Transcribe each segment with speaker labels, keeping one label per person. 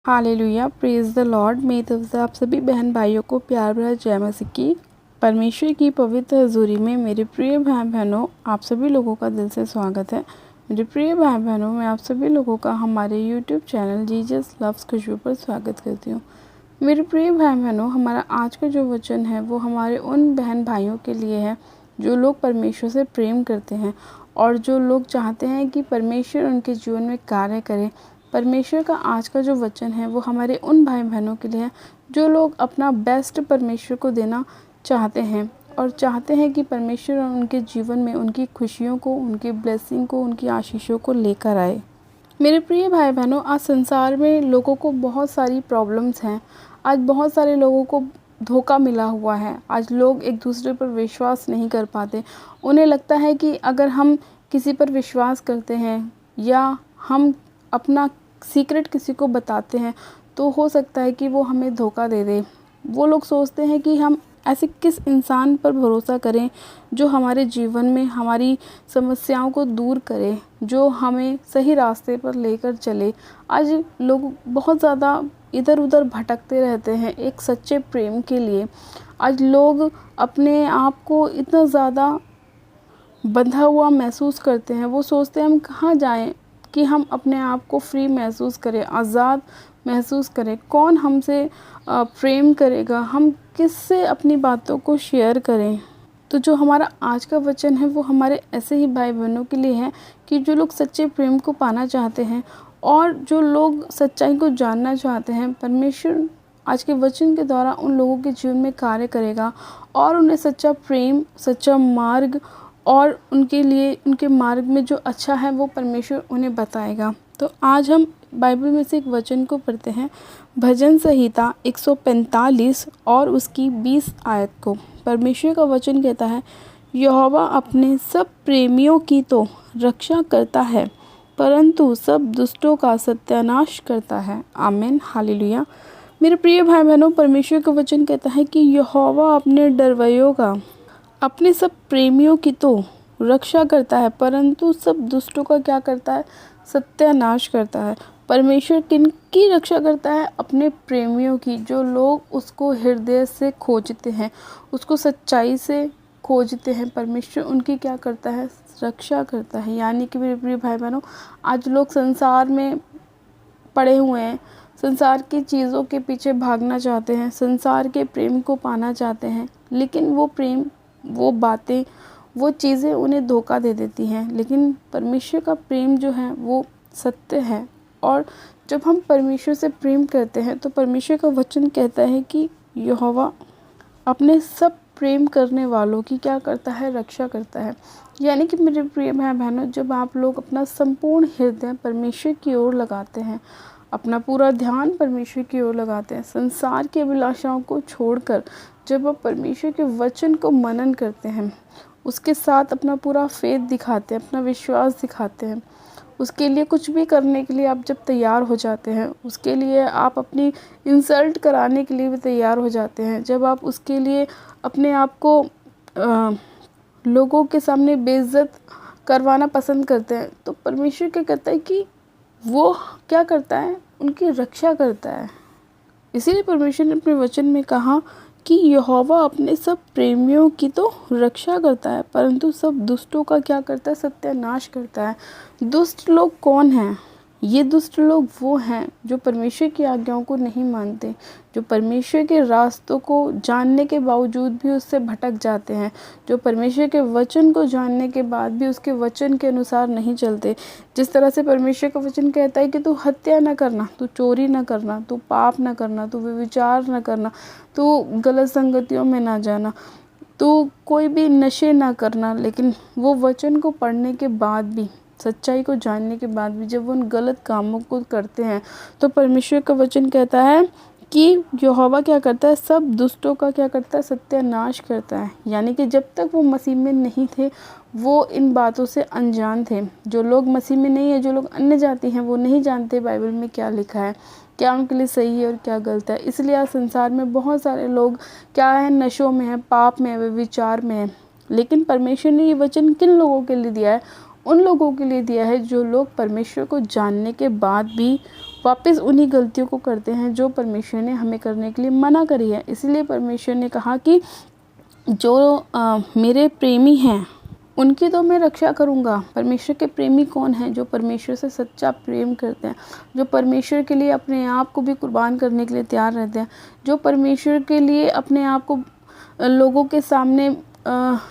Speaker 1: Hallelujah, praise the Lord. मेरी तरफ से आप सभी बहन भाइयों को प्यार भरा जय मसीह की। परमेश्वर की पवित्र हजूरी में मेरे प्रिय भाई बहनों, आप सभी लोगों का दिल से स्वागत है। मेरे प्रिय भाई बहनों, मैं आप सभी लोगों का हमारे यूट्यूब चैनल जीसस लव्स खुशबू पर स्वागत करती हूँ। मेरे प्रिय भाई बहनों, हमारा आज का जो वचन है वो हमारे उन बहन भाइयों के लिए है जो लोग परमेश्वर से प्रेम करते हैं और जो लोग चाहते हैं कि परमेश्वर उनके जीवन में कार्य करे। परमेश्वर का आज का जो वचन है वो हमारे उन भाई बहनों के लिए है जो लोग अपना बेस्ट परमेश्वर को देना चाहते हैं और चाहते हैं कि परमेश्वर उनके जीवन में उनकी खुशियों को, उनकी ब्लेसिंग को, उनकी आशीषों को लेकर आए। मेरे प्रिय भाई बहनों, आज संसार में लोगों को बहुत सारी प्रॉब्लम्स हैं। आज बहुत सारे लोगों को धोखा मिला हुआ है। आज लोग एक दूसरे पर विश्वास नहीं कर पाते। उन्हें लगता है कि अगर हम किसी पर विश्वास करते हैं या हम अपना सीक्रेट किसी को बताते हैं तो हो सकता है कि वो हमें धोखा दे दे। वो लोग सोचते हैं कि हम ऐसे किस इंसान पर भरोसा करें जो हमारे जीवन में हमारी समस्याओं को दूर करे, जो हमें सही रास्ते पर लेकर चले। आज लोग बहुत ज़्यादा इधर उधर भटकते रहते हैं एक सच्चे प्रेम के लिए। आज लोग अपने आप को इतना ज़्यादा बंधा हुआ महसूस करते हैं। वो सोचते हैं हम कहाँ जाएं कि हम अपने आप को फ्री महसूस करें, आज़ाद महसूस करें। कौन हमसे प्रेम करेगा, हम किससे अपनी बातों को शेयर करें। तो जो हमारा आज का वचन है वो हमारे ऐसे ही भाई बहनों के लिए है कि जो लोग सच्चे प्रेम को पाना चाहते हैं और जो लोग सच्चाई को जानना चाहते हैं। परमेश्वर आज के वचन के द्वारा उन लोगों के जीवन में कार्य करेगा और उन्हें सच्चा प्रेम, सच्चा मार्ग और उनके लिए उनके मार्ग में जो अच्छा है वो परमेश्वर उन्हें बताएगा। तो आज हम बाइबल में से एक वचन को पढ़ते हैं, भजन संहिता 145 और उसकी 20 आयत को। परमेश्वर का वचन कहता है, यहोवा अपने सब प्रेमियों की तो रक्षा करता है, परंतु सब दुष्टों का सत्यानाश करता है। आमीन, हालेलुया। मेरे प्रिय भाई बहनों, परमेश्वर का वचन कहता है कि यहोवा अपने डरवैयों का, अपने सब प्रेमियों की तो रक्षा करता है, परंतु सब दुष्टों का क्या करता है? सत्यानाश करता है। परमेश्वर किनकी रक्षा करता है? अपने प्रेमियों की, जो लोग उसको हृदय से खोजते हैं, उसको सच्चाई से खोजते हैं। परमेश्वर उनकी क्या करता है? रक्षा करता है। यानी कि मेरे प्रिय भाई बहनों, आज लोग संसार में पड़े हुए हैं, संसार की चीज़ों के पीछे भागना चाहते हैं, संसार के प्रेम को पाना चाहते हैं, लेकिन वो प्रेम, वो बातें, वो चीज़ें उन्हें धोखा दे देती हैं। लेकिन परमेश्वर का प्रेम जो है वो सत्य है। और जब हम परमेश्वर से प्रेम करते हैं तो परमेश्वर का वचन कहता है कि यहोवा अपने सब प्रेम करने वालों की क्या करता है? रक्षा करता है। यानी कि मेरे प्रिय भाई बहनों, जब आप लोग अपना संपूर्ण हृदय परमेश्वर की ओर लगाते हैं, अपना पूरा ध्यान परमेश्वर की ओर लगाते हैं, संसार की अभिलाषाओं को छोड़कर जब आप परमेश्वर के वचन को मनन करते हैं, उसके साथ अपना पूरा फेथ दिखाते हैं, अपना विश्वास दिखाते हैं, उसके लिए कुछ भी करने के लिए आप जब तैयार हो जाते हैं, उसके लिए आप अपनी इंसल्ट कराने के लिए भी तैयार हो जाते हैं, जब आप उसके लिए अपने आप को लोगों के सामने बेइज्जत करवाना पसंद करते हैं, तो परमेश्वर क्या कहता है कि वो क्या करता है? उनकी रक्षा करता है। इसीलिए परमेश्वर ने अपने वचन में कहा कि यहोवा अपने सब प्रेमियों की तो रक्षा करता है, परंतु सब दुष्टों का क्या करता है? सत्यानाश करता है। दुष्ट लोग कौन हैं? ये दुष्ट लोग वो हैं जो परमेश्वर की आज्ञाओं को नहीं मानते, जो परमेश्वर के रास्तों को जानने के बावजूद भी उससे भटक जाते हैं, जो परमेश्वर के वचन को जानने के बाद भी उसके वचन के अनुसार नहीं चलते। जिस तरह से परमेश्वर का वचन कहता है कि तू हत्या न करना, तू चोरी न करना, तू पाप न करना, तू व्यभिचार न करना, तू गलत संगतियों में ना जाना, तू कोई भी नशे ना करना। लेकिन वो वचन को पढ़ने के बाद भी, सच्चाई को जानने के बाद भी जब वो उन गलत कामों को करते हैं तो परमेश्वर का वचन कहता है कि यहोवा क्या करता है? सब दुष्टों का क्या करता है? सत्यानाश करता है। यानी कि जब तक वो मसीह में नहीं थे वो इन बातों से अनजान थे। जो लोग मसीह में नहीं है, जो लोग अन्य जाति हैं, वो नहीं जानते बाइबल में क्या लिखा है, क्या उनके लिए सही है और क्या गलत है। इसलिए आज संसार में बहुत सारे लोग क्या है? नशों में है, पाप में है, व्यभिचार में है। लेकिन परमेश्वर ने ये वचन किन लोगों के लिए दिया है? उन लोगों के लिए दिया है जो लोग परमेश्वर को जानने के बाद भी वापस उन्हीं गलतियों को करते हैं जो परमेश्वर ने हमें करने के लिए मना करी है। इसीलिए परमेश्वर ने कहा कि जो मेरे प्रेमी हैं उनकी तो मैं रक्षा करूँगा। परमेश्वर के प्रेमी कौन हैं? जो परमेश्वर से सच्चा प्रेम करते हैं, जो परमेश्वर के लिए अपने आप को भी कुर्बान करने के लिए तैयार रहते हैं, जो परमेश्वर के लिए अपने आप को लोगों के सामने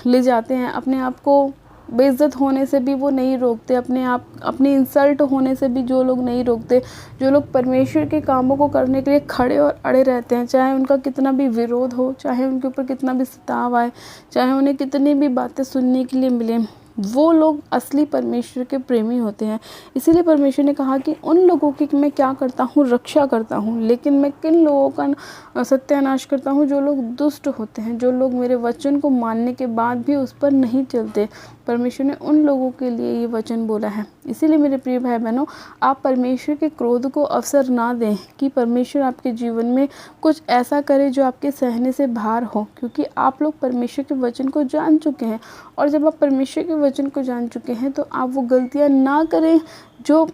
Speaker 1: ले जाते हैं, अपने आप को बेइज्जत होने से भी वो नहीं रोकते, अपनी इंसल्ट होने से भी जो लोग नहीं रोकते, जो लोग परमेश्वर के कामों को करने के लिए खड़े और अड़े रहते हैं, चाहे उनका कितना भी विरोध हो, चाहे उनके ऊपर कितना भी सताव आए, चाहे उन्हें कितनी भी बातें सुनने के लिए मिले, वो लोग असली परमेश्वर के प्रेमी होते हैं। इसीलिए परमेश्वर ने कहा कि उन लोगों की मैं क्या करता हूँ, रक्षा करता हूँ, लेकिन मैं किन लोगों का सत्यानाश करता हूँ? जो लोग दुष्ट होते हैं, जो लोग मेरे वचन को मानने के बाद भी उस पर नहीं चलते। परमेश्वर ने उन लोगों के लिए ये वचन बोला है। इसीलिए मेरे प्रिय भाई बहनों, आप परमेश्वर के क्रोध को अवसर ना दें कि परमेश्वर आपके जीवन में कुछ ऐसा करे जो आपके सहने से बाहर हो, क्योंकि आप लोग परमेश्वर के वचन को जान चुके हैं। और जब आप परमेश्वर के वचन को जान चुके हैं तो आप वो गलतियां ना करें जो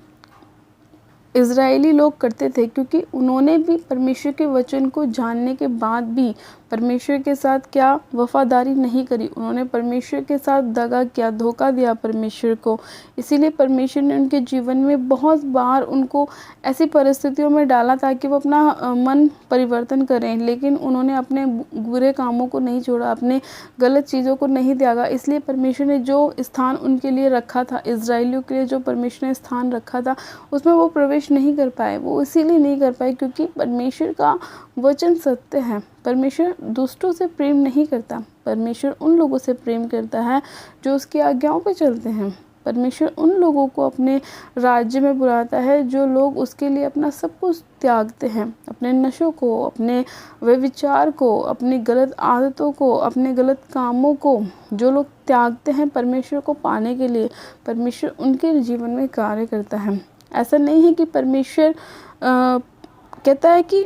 Speaker 1: इज़राइली लोग करते थे, क्योंकि उन्होंने भी परमेश्वर के वचन को जानने के बाद भी परमेश्वर के साथ क्या वफादारी नहीं करी। उन्होंने परमेश्वर के साथ दगा किया, धोखा दिया परमेश्वर को। इसीलिए परमेश्वर ने उनके जीवन में बहुत बार उनको ऐसी परिस्थितियों में डाला ताकि वो अपना मन परिवर्तन करें, लेकिन उन्होंने अपने बुरे कामों को नहीं छोड़ा, अपने गलत चीज़ों को नहीं त्यागा। इसलिए परमेश्वर ने जो स्थान उनके लिए रखा था, इज़राइलियों के लिए जो परमेश्वर ने स्थान रखा था, उसमें वो प्रवेश नहीं कर पाए। वो इसीलिए नहीं कर पाए क्योंकि परमेश्वर का वचन सत्य है। परमेश्वर दुष्टों से प्रेम नहीं करता, परमेश्वर उन लोगों से प्रेम करता है जो उसकी आज्ञाओं पर चलते हैं। परमेश्वर उन लोगों को अपने राज्य में बुलाता है जो लोग उसके लिए अपना सब कुछ त्यागते हैं, अपने नशों को, अपने व्यभिचार को, अपनी गलत आदतों को, अपने गलत कामों को जो लोग त्यागते हैं परमेश्वर को पाने के लिए, परमेश्वर उनके जीवन में कार्य करता है। ऐसा नहीं है कि परमेश्वर कहता है कि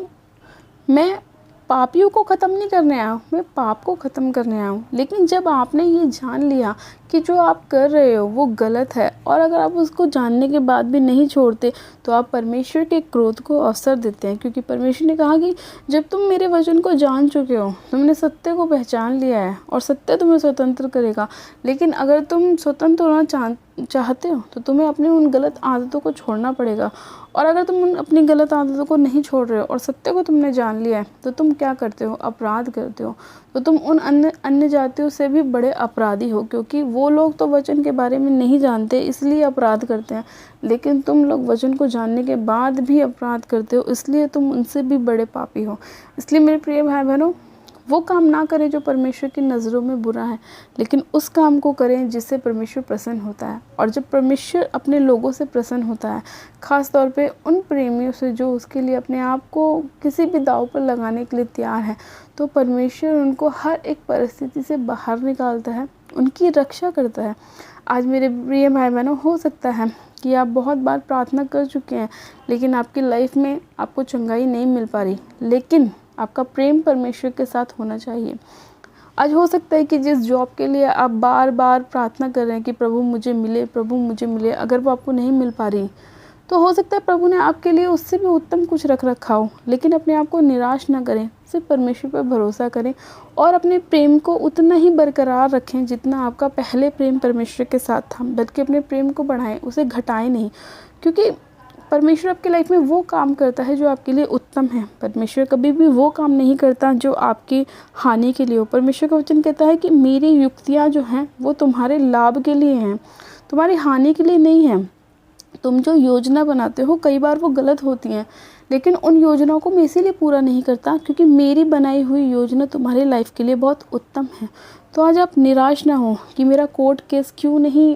Speaker 1: मैं पापियों को ख़त्म नहीं करने आया हूँ, मैं पाप को ख़त्म करने आया हूँ। लेकिन जब आपने ये जान लिया कि जो आप कर रहे हो वो गलत है, और अगर आप उसको जानने के बाद भी नहीं छोड़ते, तो आप परमेश्वर के क्रोध को अवसर देते हैं। क्योंकि परमेश्वर ने कहा कि जब तुम मेरे वचन को जान चुके हो, तुमने सत्य को पहचान लिया है और सत्य तुम्हें स्वतंत्र करेगा। लेकिन अगर तुम स्वतंत्र होना चाहते हो तो तुम्हें अपनी उन गलत आदतों को छोड़ना पड़ेगा। और अगर तुम अपनी गलत आदतों को नहीं छोड़ रहे हो और सत्य को तुमने जान लिया है, तो तुम क्या करते हो? अपराध करते हो। तो तुम उन अन्य जातियों से भी बड़े अपराधी हो, क्योंकि वो लोग तो वचन के बारे में नहीं जानते इसलिए अपराध करते हैं, लेकिन तुम लोग वचन को जानने के बाद भी अपराध करते हो, इसलिए तुम उनसे भी बड़े पापी हो। इसलिए मेरे प्रिय भाई बहनों, वो काम ना करें जो परमेश्वर की नज़रों में बुरा है, लेकिन उस काम को करें जिससे परमेश्वर प्रसन्न होता है। और जब परमेश्वर अपने लोगों से प्रसन्न होता है, ख़ास तौर पे उन प्रेमियों से जो उसके लिए अपने आप को किसी भी दांव पर लगाने के लिए तैयार है, तो परमेश्वर उनको हर एक परिस्थिति से बाहर निकालता है, उनकी रक्षा करता है। आज मेरे प्रिय भाई बहनों, हो सकता है कि आप बहुत बार प्रार्थना कर चुके हैं, लेकिन आपकी लाइफ में आपको चंगाई नहीं मिल पा रही, लेकिन आपका प्रेम परमेश्वर के साथ होना चाहिए। आज हो सकता है कि जिस जॉब के लिए आप बार बार प्रार्थना कर रहे हैं कि प्रभु मुझे मिले, प्रभु मुझे मिले, अगर वो आपको नहीं मिल पा रही, तो हो सकता है प्रभु ने आपके लिए उससे भी उत्तम कुछ रख रखा हो। लेकिन अपने आप को निराश ना करें, सिर्फ परमेश्वर पर भरोसा करें और अपने प्रेम को उतना ही बरकरार रखें जितना आपका पहले प्रेम परमेश्वर के साथ था, बल्कि अपने प्रेम को बढ़ाएं, उसे घटाएं नहीं। क्योंकि परमेश्वर आपकी लाइफ में वो काम करता है जो आपके लिए उत्तम है। परमेश्वर कभी भी वो काम नहीं करता जो आपकी हानि के लिए हो। परमेश्वर का वचन कहता है कि मेरी युक्तियाँ जो हैं वो तुम्हारे लाभ के लिए हैं, तुम्हारी हानि के लिए नहीं है। तुम जो योजना बनाते हो कई बार वो गलत होती हैं, लेकिन उन योजनाओं को मैं इसीलिए पूरा नहीं करता क्योंकि मेरी बनाई हुई योजना तुम्हारी लाइफ के लिए बहुत उत्तम है। तो आज आप निराश ना हो कि मेरा कोर्ट केस क्यों नहीं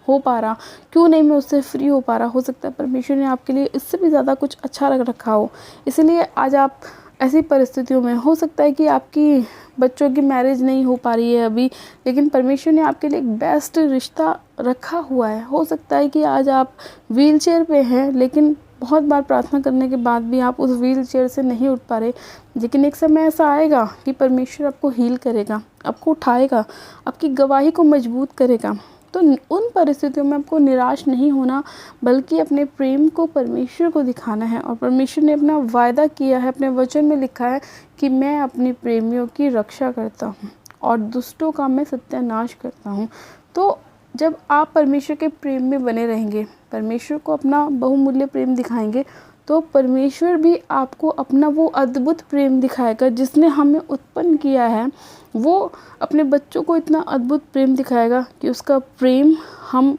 Speaker 1: हो पा रहा, क्यों नहीं मैं उससे फ्री हो पा रहा। हो सकता है परमेश्वर ने आपके लिए इससे भी ज़्यादा कुछ अच्छा रख रखा हो। इसलिए आज आप ऐसी परिस्थितियों में, हो सकता है कि आपकी बच्चों की मैरिज नहीं हो पा रही है अभी, लेकिन परमेश्वर ने आपके लिए एक बेस्ट रिश्ता रखा हुआ है। हो सकता है कि आज आप व्हील चेयर पे हैं, लेकिन बहुत बार प्रार्थना करने के बाद भी आप उस व्हील चेयर से नहीं उठ पा रहे, लेकिन एक समय ऐसा आएगा कि परमेश्वर आपको हील करेगा, आपको उठाएगा, आपकी गवाही को मजबूत करेगा। तो उन परिस्थितियों में आपको निराश नहीं होना, बल्कि अपने प्रेम को परमेश्वर को दिखाना है। और परमेश्वर ने अपना वायदा किया है, अपने वचन में लिखा है कि मैं अपने प्रेमियों की रक्षा करता हूँ और दुष्टों का मैं सत्यानाश करता हूँ। तो जब आप परमेश्वर के प्रेम में बने रहेंगे, परमेश्वर को अपना बहुमूल्य प्रेम दिखाएंगे, तो परमेश्वर भी आपको अपना वो अद्भुत प्रेम दिखाएगा जिसने हमें उत्पन्न किया है। वो अपने बच्चों को इतना अद्भुत प्रेम दिखाएगा कि उसका प्रेम हम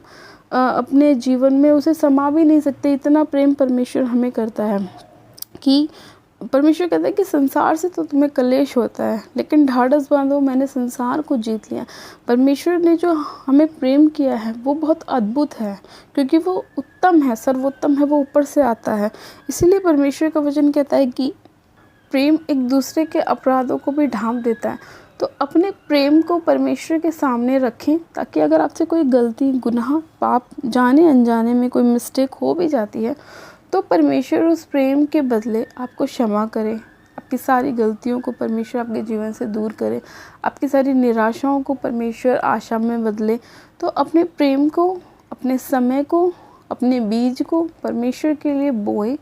Speaker 1: अपने जीवन में उसे समा भी नहीं सकते। इतना प्रेम परमेश्वर हमें करता है कि परमेश्वर कहता है कि संसार से तो तुम्हें कलेश होता है, लेकिन ढाढ़स बांधो, मैंने संसार को जीत लिया। परमेश्वर ने जो हमें प्रेम किया है वो बहुत अद्भुत है, क्योंकि वो उत्तम है, सर्वोत्तम है, वो ऊपर से आता है। इसीलिए परमेश्वर का वचन कहता है कि प्रेम एक दूसरे के अपराधों को भी ढांप देता है। तो अपने प्रेम को परमेश्वर के सामने रखें, ताकि अगर आपसे कोई गलती, गुनाह, पाप, जाने अनजाने में कोई मिस्टेक हो भी जाती है, तो परमेश्वर उस प्रेम के बदले आपको क्षमा करे। आपकी सारी गलतियों को परमेश्वर आपके जीवन से दूर करे, आपकी सारी निराशाओं को परमेश्वर आशा में बदले। तो अपने प्रेम को, अपने समय को, अपने बीज को परमेश्वर के लिए बोएं,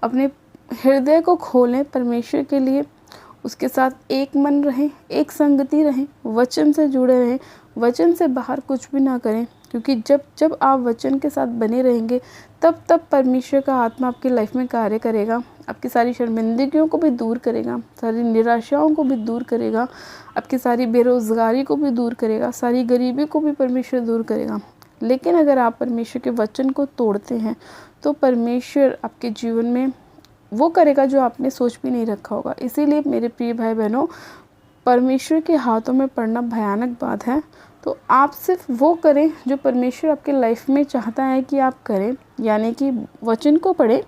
Speaker 1: अपने हृदय को खोलें परमेश्वर के लिए, उसके साथ एक मन रहें, एक संगति रहें, वचन से जुड़े रहें, वचन से बाहर कुछ भी ना करें। क्योंकि जब जब आप वचन के साथ बने रहेंगे, तब तब परमेश्वर का आत्मा आपकी लाइफ में कार्य करेगा, आपकी सारी शर्मिंदगियों को भी दूर करेगा, सारी निराशाओं को भी दूर करेगा, आपकी सारी बेरोज़गारी को भी दूर करेगा, सारी गरीबी को भी परमेश्वर दूर करेगा। लेकिन अगर आप परमेश्वर के वचन को तोड़ते हैं, तो परमेश्वर आपके जीवन में वो करेगा जो आपने सोच भी नहीं रखा होगा। इसीलिए मेरे प्रिय भाई बहनों, परमेश्वर के हाथों में पड़ना भयानक बात है। तो आप सिर्फ वो करें जो परमेश्वर आपके लाइफ में चाहता है कि आप करें, यानी कि वचन को पढ़ें,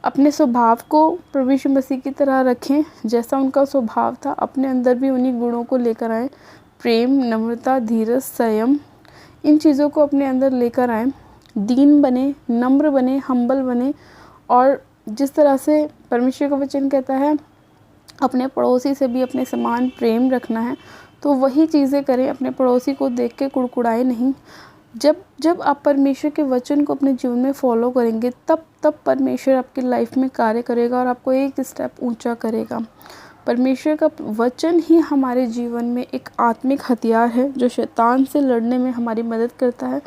Speaker 1: अपने स्वभाव को प्रभु यीशु मसीह की तरह रखें, जैसा उनका स्वभाव था, अपने अंदर भी उन्हीं गुणों को लेकर आएँ। प्रेम, नम्रता, धीरज, संयम, इन चीज़ों को अपने अंदर लेकर आएँ। दीन बने, नम्र बने, हम्बल बने, और जिस तरह से परमेश्वर का वचन कहता है अपने पड़ोसी से भी अपने समान प्रेम रखना है, तो वही चीज़ें करें। अपने पड़ोसी को देख के कुड़कुड़ाए नहीं। जब आप परमेश्वर के वचन को अपने जीवन में फॉलो करेंगे, तब परमेश्वर आपकी लाइफ में कार्य करेगा और आपको एक स्टेप ऊंचा करेगा। परमेश्वर का वचन ही हमारे जीवन में एक आत्मिक हथियार है, जो शैतान से लड़ने में हमारी मदद करता है,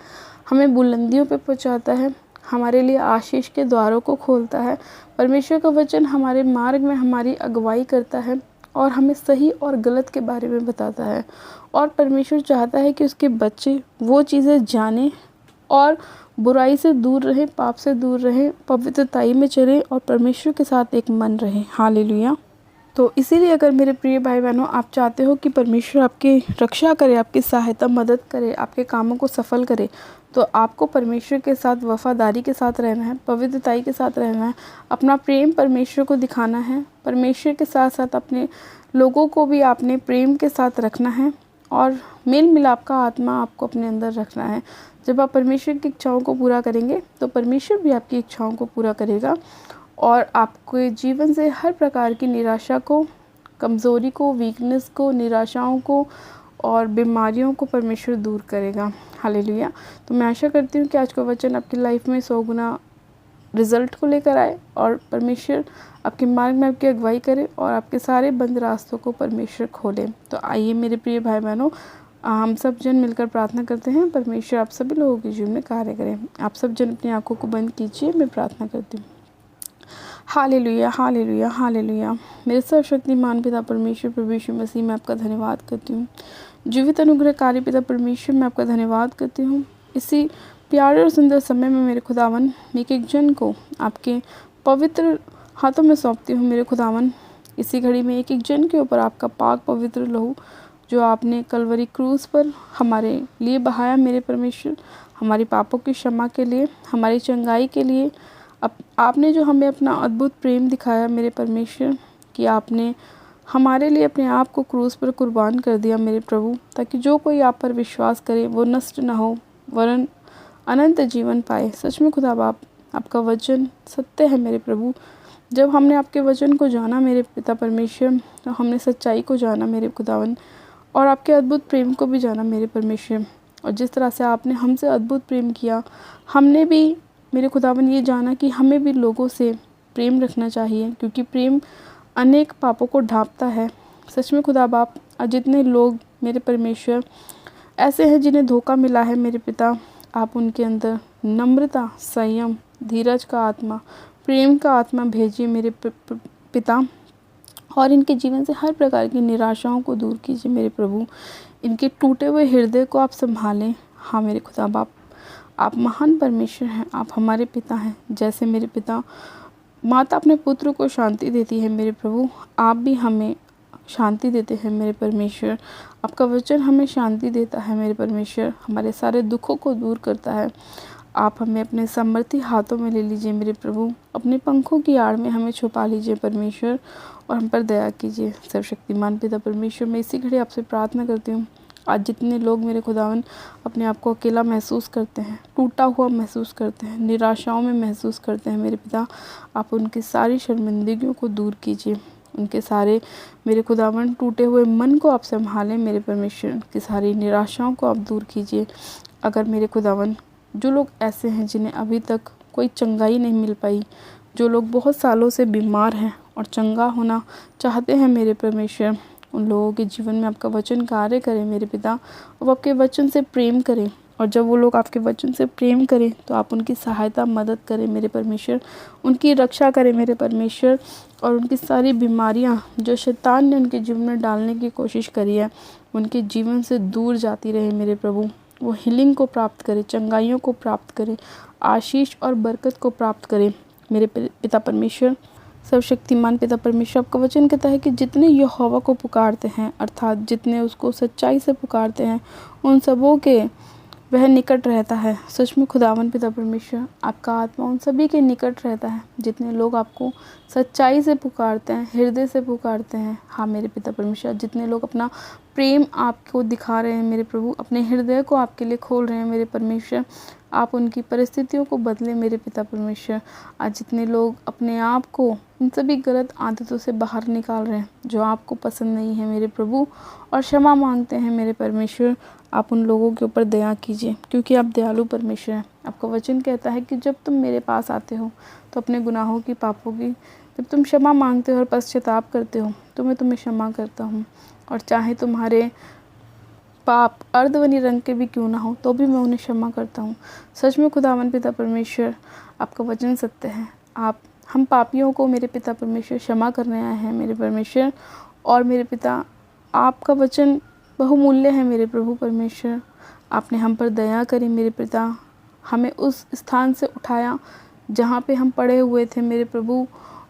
Speaker 1: हमें बुलंदियों पे पहुंचाता है, हमारे लिए आशीष के द्वारों को खोलता है। परमेश्वर का वचन हमारे मार्ग में हमारी अगुवाई करता है और हमें सही और गलत के बारे में बताता है। और परमेश्वर चाहता है कि उसके बच्चे वो चीज़ें जानें और बुराई से दूर रहें, पाप से दूर रहें, पवित्रताई में चलें और परमेश्वर के साथ एक मन रहें। हालेलुया। तो इसीलिए अगर मेरे प्रिय भाई बहनों, आप चाहते हो कि परमेश्वर आपकी रक्षा करे, आपकी सहायता मदद करे, आपके कामों को सफल करे, तो आपको परमेश्वर के साथ वफादारी के साथ रहना है, पवित्रताई के साथ रहना है, अपना प्रेम परमेश्वर को दिखाना है। परमेश्वर के साथ साथ अपने लोगों को भी आपने प्रेम के साथ रखना है और मेल मिलाप का आत्मा आपको अपने अंदर रखना है। जब आप परमेश्वर की इच्छाओं को पूरा करेंगे, तो परमेश्वर भी आपकी इच्छाओं को पूरा करेगा और आपके जीवन से हर प्रकार की निराशा को, कमज़ोरी को, वीकनेस को, निराशाओं को और बीमारियों को परमेश्वर दूर करेगा। हालेलुया। तो मैं आशा करती हूँ कि आज का वचन आपकी लाइफ में 100 गुना रिज़ल्ट को लेकर आए और परमेश्वर आपके मार्ग में आपकी अगुवाई करे और आपके सारे बंद रास्तों को परमेश्वर खोले। तो आइए मेरे प्रिय भाई बहनों, हम सब जन मिलकर प्रार्थना करते हैं, परमेश्वर आप सभी लोगों के जीवन में कार्य करें। आप सब जन अपनी आंखों को बंद कीजिए, मैं प्रार्थना करती हूँ। Hallelujah, hallelujah, hallelujah. मेरे सर्वशक्तिमान पिता परमेश्वर प्रभु यीशु मसीह में आपका धन्यवाद करती हूँ। जीवित अनुग्रहकारी पिता परमेश्वर मैं आपका धन्यवाद करती हूँ। इसी प्यारे और सुंदर समय में मेरे खुदावन, एक एक जन को आपके पवित्र हाथों में सौंपती हूँ। मेरे खुदावन, इसी घड़ी में एक एक जन के ऊपर आपका पाक पवित्र लहू जो आपने कलवरी क्रूस पर हमारे लिए बहाया, मेरे परमेश्वर, हमारी पापों की क्षमा के लिए, हमारी चंगाई के लिए, आपने जो हमें अपना अद्भुत प्रेम दिखाया मेरे परमेश्वर, कि आपने हमारे लिए अपने आप को क्रूस पर कुर्बान कर दिया मेरे प्रभु, ताकि जो कोई आप पर विश्वास करे वो नष्ट न हो वरन अनंत जीवन पाए। सच में खुदा बाप, आपका वचन सत्य है मेरे प्रभु। जब हमने आपके वचन को जाना मेरे पिता परमेश्वर, तो हमने सच्चाई को जाना मेरे खुदावन, और आपके अद्भुत प्रेम को भी जाना मेरे परमेश्वर। और जिस तरह से आपने हमसे अद्भुत प्रेम किया, हमने भी मेरे खुदावन ये जाना कि हमें भी लोगों से प्रेम रखना चाहिए, क्योंकि प्रेम अनेक पापों को ढाँपता है। सच में खुदा बाप, जितने लोग मेरे परमेश्वर ऐसे हैं जिन्हें धोखा मिला है मेरे पिता, आप उनके अंदर नम्रता, संयम, धीरज का आत्मा, प्रेम का आत्मा भेजिए मेरे पिता, और इनके जीवन से हर प्रकार की निराशाओं को दूर कीजिए मेरे प्रभु। इनके टूटे हुए हृदय को आप संभालें। हाँ मेरे खुदा बाप, आप महान परमेश्वर हैं, आप हमारे पिता हैं। जैसे मेरे पिता माता अपने पुत्र को शांति देती है मेरे प्रभु, आप भी हमें शांति देते हैं मेरे परमेश्वर। आपका वचन हमें शांति देता है मेरे परमेश्वर, हमारे सारे दुखों को दूर करता है। आप हमें अपने सामर्थी हाथों में ले लीजिए मेरे प्रभु, अपने पंखों की आड़ में हमें छुपा लीजिए परमेश्वर, और हम पर दया कीजिए। सर्वशक्तिमान पिता परमेश्वर, मैं इसी घड़ी आपसे प्रार्थना करती हूँ, आज जितने लोग मेरे खुदावन अपने आप को अकेला महसूस करते हैं, टूटा हुआ महसूस करते हैं, निराशाओं में महसूस करते हैं मेरे पिता, आप उनकी सारी शर्मिंदगियों को दूर कीजिए। उनके सारे मेरे खुदावन टूटे हुए मन को आप संभालें मेरे परमेश्वर, उनकी सारी निराशाओं को आप दूर कीजिए। अगर मेरे खुदावन जो लोग ऐसे हैं जिन्हें अभी तक कोई चंगाई नहीं मिल पाई, जो लोग बहुत सालों से बीमार हैं और चंगा होना चाहते हैं मेरे परमेश्वर, उन लोगों के जीवन में आपका वचन कार्य करे मेरे पिता, वो आपके वचन से प्रेम करें। और जब वो लोग आपके वचन से प्रेम करें तो आप उनकी सहायता मदद करें मेरे परमेश्वर, उनकी रक्षा करें मेरे परमेश्वर, और उनकी सारी बीमारियां जो शैतान ने उनके जीवन में डालने की कोशिश करी है उनके जीवन से दूर जाती रहे मेरे प्रभु। वो हीलिंग को प्राप्त करें, चंगाइयों को प्राप्त करें, आशीष और बरकत को प्राप्त करें मेरे पिता परमेश्वर। सर्वशक्तिमान पिता परमेश्वर, आपका वचन कहता है कि जितने यहोवा को पुकारते हैं, अर्थात जितने उसको सच्चाई से पुकारते हैं, उन सबों के वह निकट रहता है। सच में खुदावन पिता परमेश्वर, आपका आत्मा उन सभी के निकट रहता है जितने लोग आपको सच्चाई से पुकारते हैं, हृदय से पुकारते हैं। हाँ मेरे पिता परमेश्वर, जितने लोग अपना प्रेम आपको दिखा रहे हैं मेरे प्रभु, अपने हृदय को आपके लिए खोल रहे हैं मेरे परमेश्वर, आप उनकी परिस्थितियों को बदलें मेरे पिता परमेश्वर। आज जितने लोग अपने आप को इन सभी गलत आदतों से बाहर निकाल रहे हैं जो आपको पसंद नहीं है मेरे प्रभु, और क्षमा मांगते हैं मेरे परमेश्वर, आप उन लोगों के ऊपर दया कीजिए, क्योंकि आप दयालु परमेश्वर हैं। आपका वचन कहता है कि जब तुम मेरे पास आते हो तो अपने गुनाहों की, पापों की, जब तुम क्षमा मांगते हो और पश्चाताप करते हो तो मैं तुम्हें क्षमा करता हूँ, और चाहे तुम्हारे पाप अर्धवनी रंग के भी क्यों ना हो तो भी मैं उन्हें क्षमा करता हूँ। सच में खुदावन पिता परमेश्वर, आपका वचन सत्य है। आप हम पापियों को मेरे पिता परमेश्वर क्षमा करने आए हैं मेरे परमेश्वर, और मेरे पिता आपका वचन बहुमूल्य है मेरे प्रभु परमेश्वर। आपने हम पर दया करी मेरे पिता, हमें उस स्थान से उठाया जहाँ पे हम पड़े हुए थे मेरे प्रभु,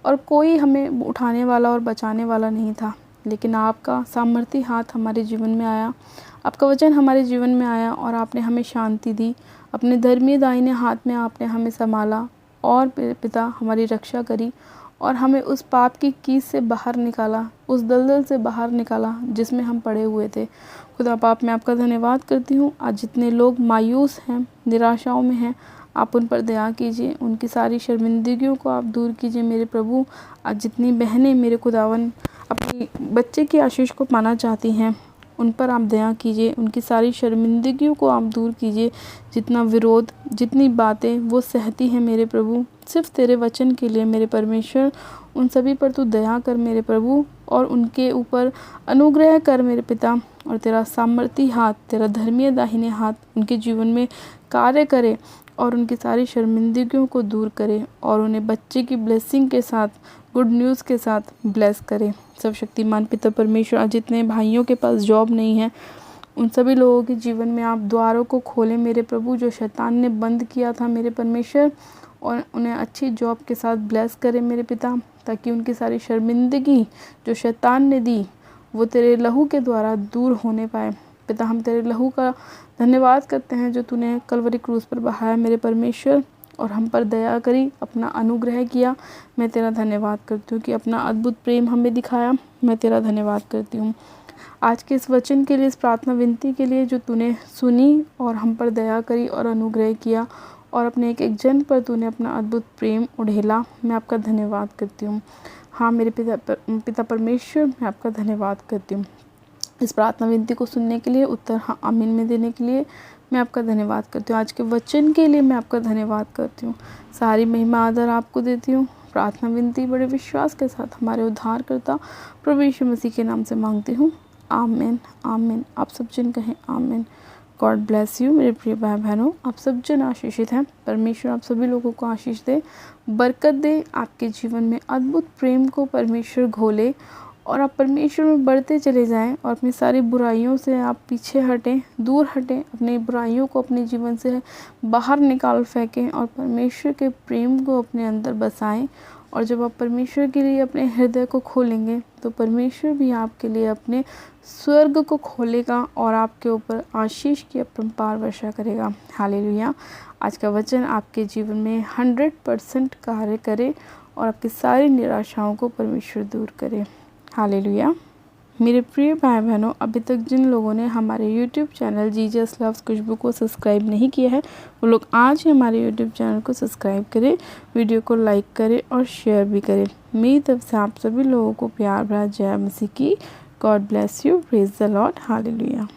Speaker 1: और कोई हमें उठाने वाला और बचाने वाला नहीं था, लेकिन आपका सामर्थी हाथ हमारे जीवन में आया, आपका वचन हमारे जीवन में आया, और आपने हमें शांति दी। अपने धर्मी दाहिने हाथ में आपने हमें संभाला, और पिता हमारी रक्षा करी, और हमें उस पाप की कीस से बाहर निकाला, उस दलदल से बाहर निकाला जिसमें हम पड़े हुए थे। खुदा बाप, मैं आपका धन्यवाद करती हूँ। आज जितने लोग मायूस हैं, निराशाओं में हैं, आप उन पर दया कीजिए, उनकी सारी शर्मिंदगियों को आप दूर कीजिए मेरे प्रभु। आज जितनी बहनें मेरे खुदावन अपनी बच्चे की आशीष को पाना चाहती हैं, उन पर आप दया कीजिए, उनकी सारी शर्मिंदगियों को आप दूर कीजिए। जितना विरोध, जितनी बातें वो सहती हैं मेरे प्रभु, सिर्फ तेरे वचन के लिए मेरे परमेश्वर, उन सभी पर तू दया कर मेरे प्रभु, और उनके ऊपर अनुग्रह कर मेरे पिता, और तेरा सामर्थी हाथ, तेरा धर्मीय दाहिने हाथ उनके जीवन में कार्य करे, और उनकी सारी शर्मिंदगियों को दूर करे, और उन्हें बच्चे की ब्लेसिंग के साथ, गुड न्यूज़ के साथ ब्लेस करे। सब शक्तिमान पिता परमेश्वर, आज जितने भाइयों के पास जॉब नहीं है, उन सभी लोगों के जीवन में आप द्वारों को खोलें मेरे प्रभु, जो शैतान ने बंद किया था मेरे परमेश्वर, और उन्हें अच्छी जॉब के साथ ब्लेस करें मेरे पिता, ताकि उनकी सारी शर्मिंदगी जो शैतान ने दी वो तेरे लहू के द्वारा दूर होने पाए। पिता, हम तेरे लहू का धन्यवाद करते हैं जो तूने कलवरी क्रूस पर बहाया मेरे परमेश्वर, और हम पर दया करी, अपना अनुग्रह किया। मैं तेरा धन्यवाद करती हूँ कि अपना अद्भुत प्रेम हमें दिखाया। मैं तेरा धन्यवाद करती हूँ आज के इस वचन के लिए, इस प्रार्थना विनती के लिए जो तूने सुनी और हम पर दया करी और अनुग्रह किया, और अपने एक एक जन पर तूने अपना अद्भुत प्रेम उड़ेला। मैं आपका धन्यवाद करती हूँ। हाँ मेरे पिता परमेश्वर, मैं आपका धन्यवाद करती हूँ इस प्रार्थना विनती को सुनने के लिए, उत्तर हाँ आमीन में देने के लिए। मैं आपका धन्यवाद करती हूँ। आज के वचन के लिए मैं आपका धन्यवाद करती हूँ। सारी महिमा आदर आपको देती हूँ। प्रार्थना विनती बड़े विश्वास के साथ हमारे उद्धारकर्ता प्रभु यीशु मसीह के नाम से मांगती हूँ। आमीन आमीन। आप सब जन कहें आमीन। गॉड ब्लेस यू मेरे प्रिय भाई बहनों। आप सब जन आशीषित हैं। परमेश्वर आप सभी लोगों को आशीष दे, बरकत दे। आपके जीवन में अद्भुत प्रेम को परमेश्वर घोले और आप परमेश्वर में बढ़ते चले जाएं और अपनी सारी बुराइयों से आप पीछे हटें, दूर हटें, अपनी बुराइयों को अपने जीवन से बाहर निकाल फेंकें और परमेश्वर के प्रेम को अपने अंदर बसाएं। और जब आप परमेश्वर के लिए अपने हृदय को खोलेंगे तो परमेश्वर भी आपके लिए अपने स्वर्ग को खोलेगा और आपके ऊपर आशीष की अपरंपार वर्षा करेगा। हालेलुया। आज का वचन आपके जीवन में 100% कार्य करे और आपकी सारी निराशाओं को परमेश्वर दूर करे। हालेलुया। मेरे प्रिय भाई बहनों, अभी तक जिन लोगों ने हमारे YouTube चैनल जीसस लव्स खुशबू को सब्सक्राइब नहीं किया है वो लोग आज ही हमारे YouTube चैनल को सब्सक्राइब करें, वीडियो को लाइक करें और शेयर भी करें। मेरी तरफ से आप सभी लोगों को प्यार भरा जय मसीह की। God bless you. Praise the Lord. Hallelujah.